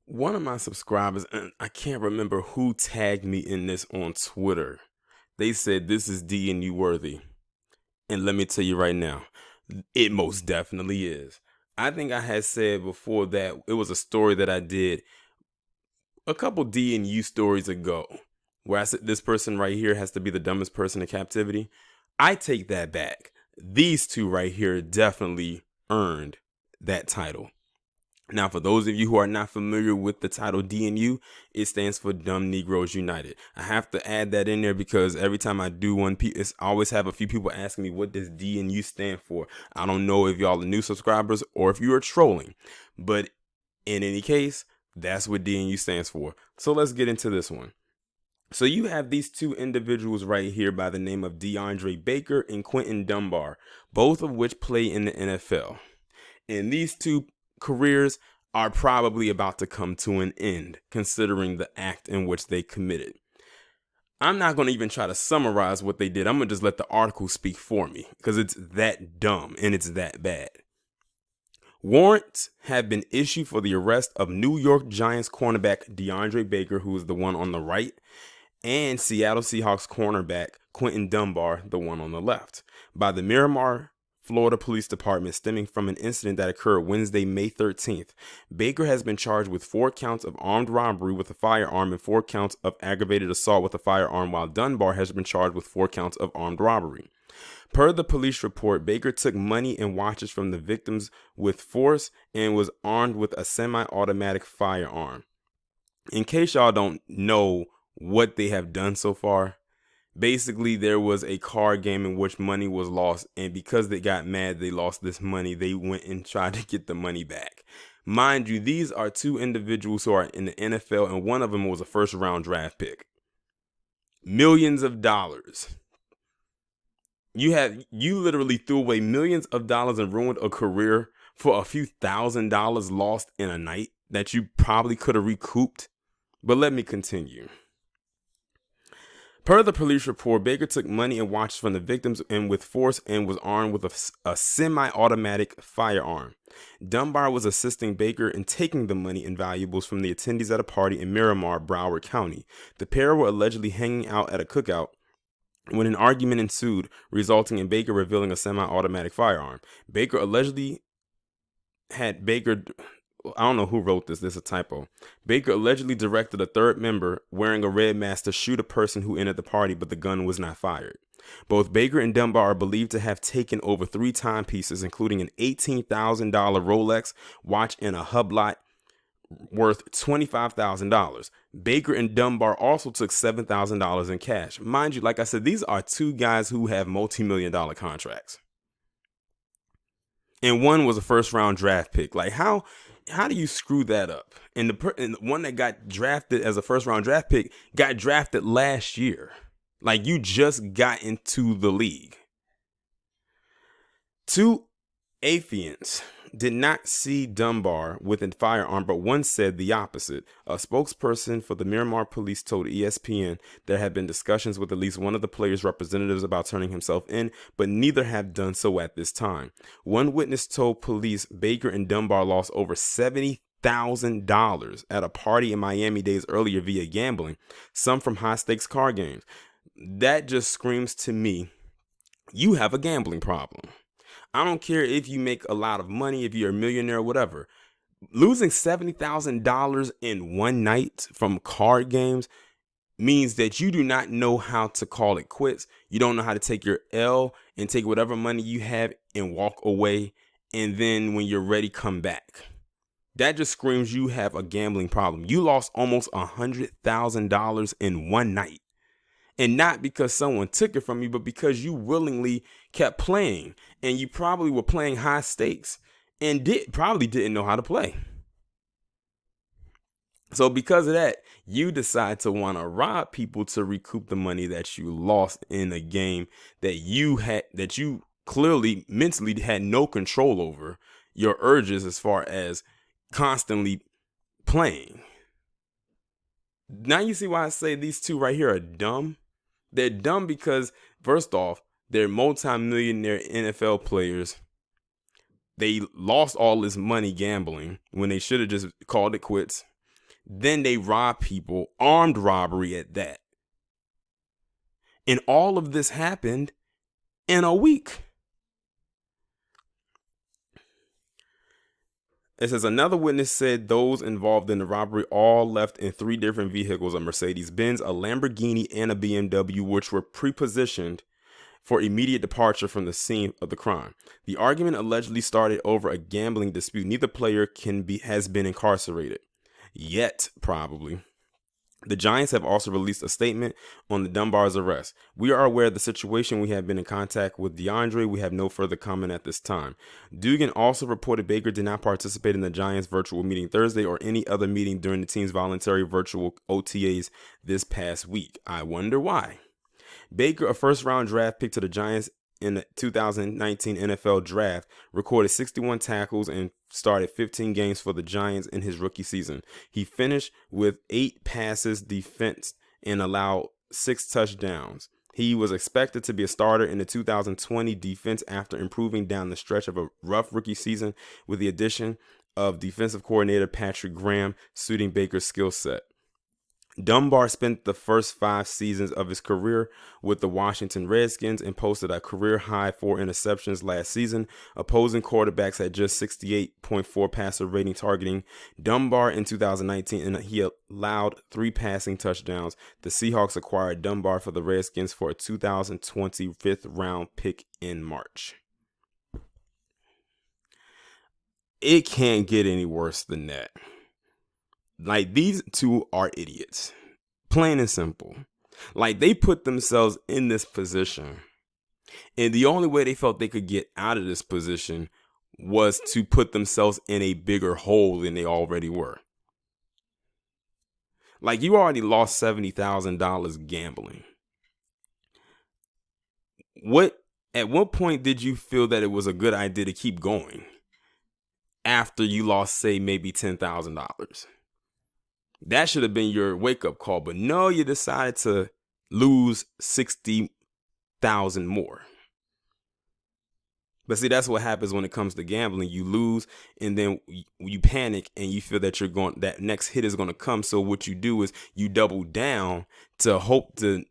One of my subscribers, and I can't remember who tagged me in this on Twitter. They said this is DNU worthy. And let me tell you right now, it most definitely is. I think I had said before that it was a story that I did a couple DNU stories ago where I said this person right here has to be the dumbest person in captivity. I take that back. These two right here definitely earned that title. Now, for those of you who are not familiar with the title DNU, it stands for Dumb Negroes United. I have to add that in there because every time I do one, I always have a few people asking me, what does DNU stand for? I don't know if y'all are new subscribers or if you are trolling, but in any case, that's what DNU stands for. So let's get into this one. So you have these two individuals right here by the name of Deandre Baker and Quinton Dunbar, both of which play in the NFL. And these two careers are probably about to come to an end, considering the act in which they committed. I'm not going to even try to summarize what they did. I'm going to just let the article speak for me because it's that dumb and it's that bad. Warrants have been issued for the arrest of New York Giants cornerback Deandre Baker, who is the one on the right, and Seattle Seahawks cornerback Quinton Dunbar, the one on the left, by the Miramar, Florida Police Department, stemming from an incident that occurred Wednesday, May 13th. Baker has been charged with 4 counts of armed robbery with a firearm and 4 counts of aggravated assault with a firearm, while Dunbar has been charged with 4 counts of armed robbery. Per the police report, Baker took money and watches from the victims with force and was armed with a semi-automatic firearm. In case y'all don't know what they have done so far, basically there was a card game in which money was lost, and because they got mad they lost this money, they went and tried to get the money back. Mind you, these are two individuals who are in the NFL, and one of them was a first-round draft pick. Millions of dollars. You literally threw away millions of dollars and ruined a career for a few $1,000s lost in a night that you probably could have recouped. But let me continue. Per the police report, Baker took money and watches from the victims and with force and was armed with a semi-automatic firearm. Dunbar was assisting Baker in taking the money and valuables from the attendees at a party in Miramar, Broward County. The pair were allegedly hanging out at a cookout when an argument ensued, resulting in Baker revealing a semi-automatic firearm. Baker allegedly had I don't know who wrote this. This is a typo. Baker allegedly directed a third member wearing a red mask to shoot a person who entered the party, but the gun was not fired. Both Baker and Dunbar are believed to have taken over 3 timepieces, including an $18,000 Rolex watch and a hublot worth $25,000. Baker and Dunbar also took $7,000 in cash. Mind you, like I said, these are two guys who have multi-million-dollar contracts. And one was a first-round draft pick. Like, how do you screw that up? And the one that got drafted as a first-round draft pick got drafted last year. Like, you just got into the league. 2 affiants did not see Dunbar with a firearm, but one said the opposite. A spokesperson for the Miramar police told ESPN there had been discussions with at least one of the players' representatives about turning himself in, but neither have done so at this time. One witness told police Baker and Dunbar lost over $70,000 at a party in Miami days earlier via gambling, some from high-stakes card games. That just screams to me, you have a gambling problem. I don't care if you make a lot of money, if you're a millionaire or whatever. Losing $70,000 in one night from card games means that you do not know how to call it quits. You don't know how to take your L and take whatever money you have and walk away, and then when you're ready, come back. That just screams you have a gambling problem. You lost almost $100,000 in one night. And not because someone took it from you, but because you willingly kept playing. And you probably were playing high stakes and probably didn't know how to play. So because of that, you decide to want to rob people to recoup the money that you lost in a game that you clearly mentally had no control over your urges as far as constantly playing. Now you see why I say these two right here are dumb. They're dumb because, first off, they're multi-millionaire NFL players. They lost all this money gambling when they should have just called it quits. Then they rob people, armed robbery at that. And all of this happened in a week. It says another witness said those involved in the robbery all left in 3 different vehicles, a Mercedes-Benz, a Lamborghini, and a BMW, which were pre-positioned for immediate departure from the scene of the crime. The argument allegedly started over a gambling dispute. Neither player has been incarcerated yet, probably. The Giants have also released a statement on the Dunbar's arrest. We are aware of the situation. We have been in contact with Deandre. We have no further comment at this time. Dugan also reported Baker did not participate in the Giants virtual meeting Thursday or any other meeting during the team's voluntary virtual OTAs this past week. I wonder why. Baker, a first-round draft pick to the Giants in the 2019 NFL Draft, recorded 61 tackles and started 15 games for the Giants in his rookie season. He finished with 8 passes defensed and allowed 6 touchdowns. He was expected to be a starter in the 2020 defense after improving down the stretch of a rough rookie season with the addition of defensive coordinator Patrick Graham, suiting Baker's skill set. Dunbar spent the first 5 seasons of his career with the Washington Redskins and posted a career-high 4 interceptions last season. Opposing quarterbacks had just 68.4 passer rating targeting Dunbar in 2019, and he allowed 3 passing touchdowns. The Seahawks acquired Dunbar for the Redskins for a 2020 5th-round pick in March. It can't get any worse than that. Like, these two are idiots. Plain and simple. Like, they put themselves in this position, and the only way they felt they could get out of this position was to put themselves in a bigger hole than they already were. Like, you already lost $70,000 gambling. At what point did you feel that it was a good idea to keep going after you lost, say, maybe $10,000? That should have been your wake-up call, but no, you decided to lose $60,000 more. But see, that's what happens when it comes to gambling. You lose, and then you panic, and you feel that that next hit is going to come. So what you do is you double down to hope to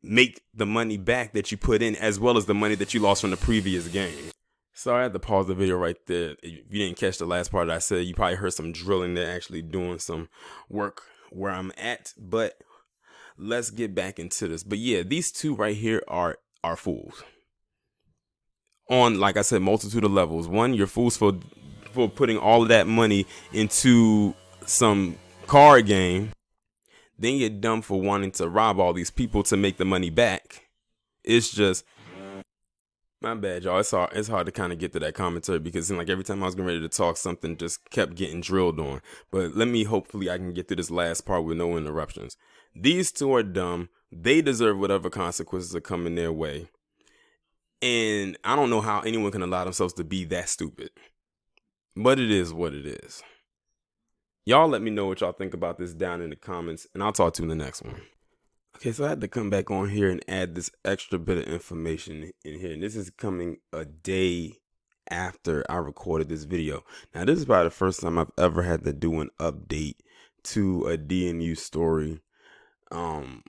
make the money back that you put in, as well as the money that you lost from the previous game. So I had to pause the video right there. If you didn't catch the last part that I said, you probably heard some drilling. They're actually doing some work where I'm at. But let's get back into this. But yeah, these two right here are fools. On, like I said, multitude of levels. One, you're fools for putting all of that money into some card game. Then you're dumb for wanting to rob all these people to make the money back. It's just... my bad, y'all. It's hard to kind of get to that commentary because it seemed like every time I was getting ready to talk, something just kept getting drilled on. But hopefully I can get through this last part with no interruptions. These two are dumb. They deserve whatever consequences are coming their way. And I don't know how anyone can allow themselves to be that stupid. But it is what it is. Y'all let me know what y'all think about this down in the comments, and I'll talk to you in the next one. Okay, so I had to come back on here and add this extra bit of information in here. And this is coming a day after I recorded this video. Now, this is probably the first time I've ever had to do an update to a DNU story. And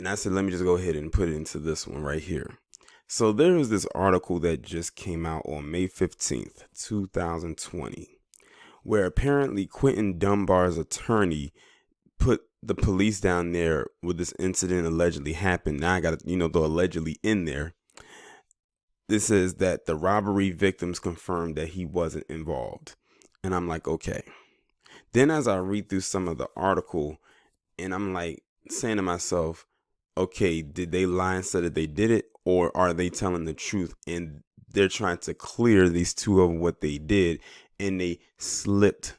I said, let me just go ahead and put it into this one right here. So there is this article that just came out on May 15th, 2020, where apparently Quinton Dunbar's attorney put the police down there where this incident allegedly happened. Now I got, the allegedly in there. This says that the robbery victims confirmed that he wasn't involved. And I'm like, okay. Then as I read through some of the article, and I'm like saying to myself, okay, did they lie and say that they did it? Or are they telling the truth? And they're trying to clear these two of what they did. And they slipped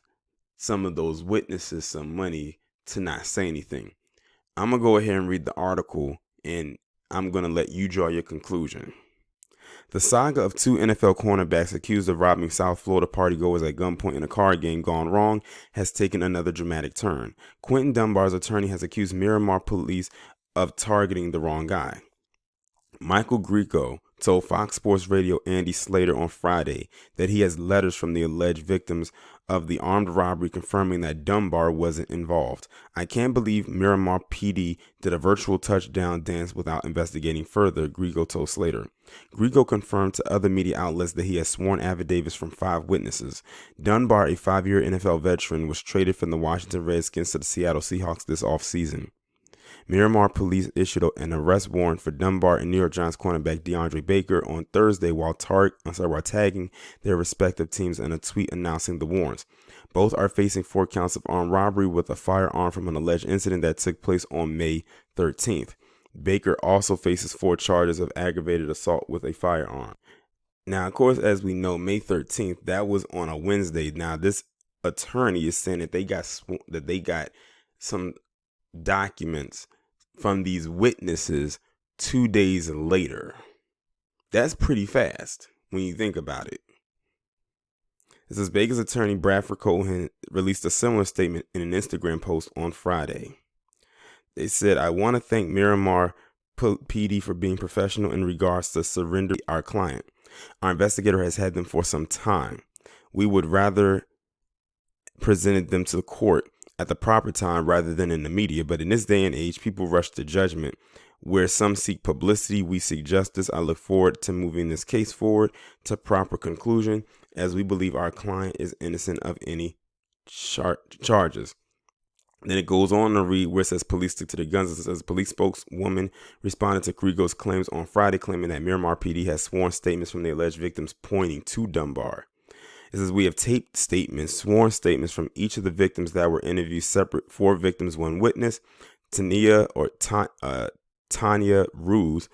some of those witnesses some money to not say anything. I'm going to go ahead and read the article, and I'm going to let you draw your conclusion. The saga of 2 NFL cornerbacks accused of robbing South Florida partygoers at gunpoint in a card game gone wrong has taken another dramatic turn. Quinton Dunbar's attorney has accused Miramar police of targeting the wrong guy. Michael Grieco told Fox Sports Radio Andy Slater on Friday that he has letters from the alleged victims of the armed robbery confirming that Dunbar wasn't involved. I can't believe Miramar PD did a virtual touchdown dance without investigating further, Grigo told Slater. Grigo confirmed to other media outlets that he has sworn affidavits from 5 witnesses. Dunbar, a 5-year NFL veteran, was traded from the Washington Redskins to the Seattle Seahawks this offseason. Miramar police issued an arrest warrant for Dunbar and New York Giants cornerback Deandre Baker on Thursday while tagging their respective teams in a tweet announcing the warrants. Both are facing 4 counts of armed robbery with a firearm from an alleged incident that took place on May 13th. Baker also faces 4 charges of aggravated assault with a firearm. Now, of course, as we know, May 13th, that was on a Wednesday. Now, this attorney is saying that they got some documents from these witnesses 2 days later. That's pretty fast when you think about it. It says Baker's attorney Bradford Cohen released a similar statement in an Instagram post on Friday. They said, I want to thank Miramar PD for being professional in regards to surrendering our client. Our investigator has had them for some time. We would rather presented them to the court at the proper time rather than in the media. But in this day and age, people rush to judgment. Where some seek publicity, we seek justice. I look forward to moving this case forward to proper conclusion as we believe our client is innocent of any charges. Then it goes on to read where it says police stick to their guns. It says police spokeswoman responded to Grigo's claims on Friday, claiming that Miramar PD has sworn statements from the alleged victims pointing to Dunbar. It says we have taped statements, sworn statements from each of the victims that were interviewed separate. 4 victims, 1 witness. Tanya Ruse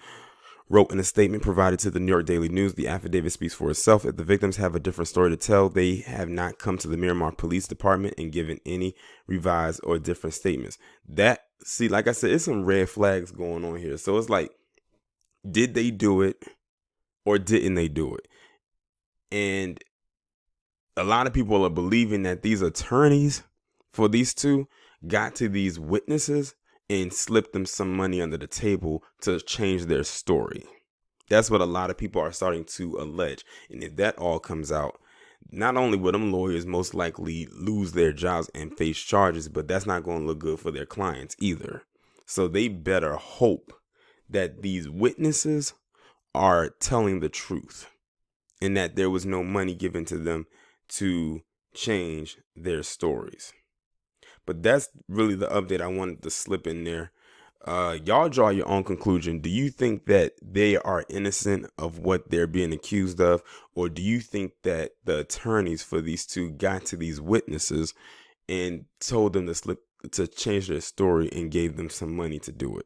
wrote in a statement provided to the New York Daily News. The affidavit speaks for itself. If the victims have a different story to tell, they have not come to the Miramar Police Department and given any revised or different statements. Like I said, it's some red flags going on here. So it's like, did they do it or didn't they do it? And a lot of people are believing that these attorneys for these 2 got to these witnesses and slipped them some money under the table to change their story. That's what a lot of people are starting to allege. And if that all comes out, not only will them lawyers most likely lose their jobs and face charges, but that's not going to look good for their clients either. So they better hope that these witnesses are telling the truth and that there was no money given to them to change their stories. But that's really the update I wanted to slip in there. Y'all draw your own conclusion. Do you think that they are innocent of what they're being accused of? Or do you think that the attorneys for these 2 got to these witnesses and told them to change their story and gave them some money to do it?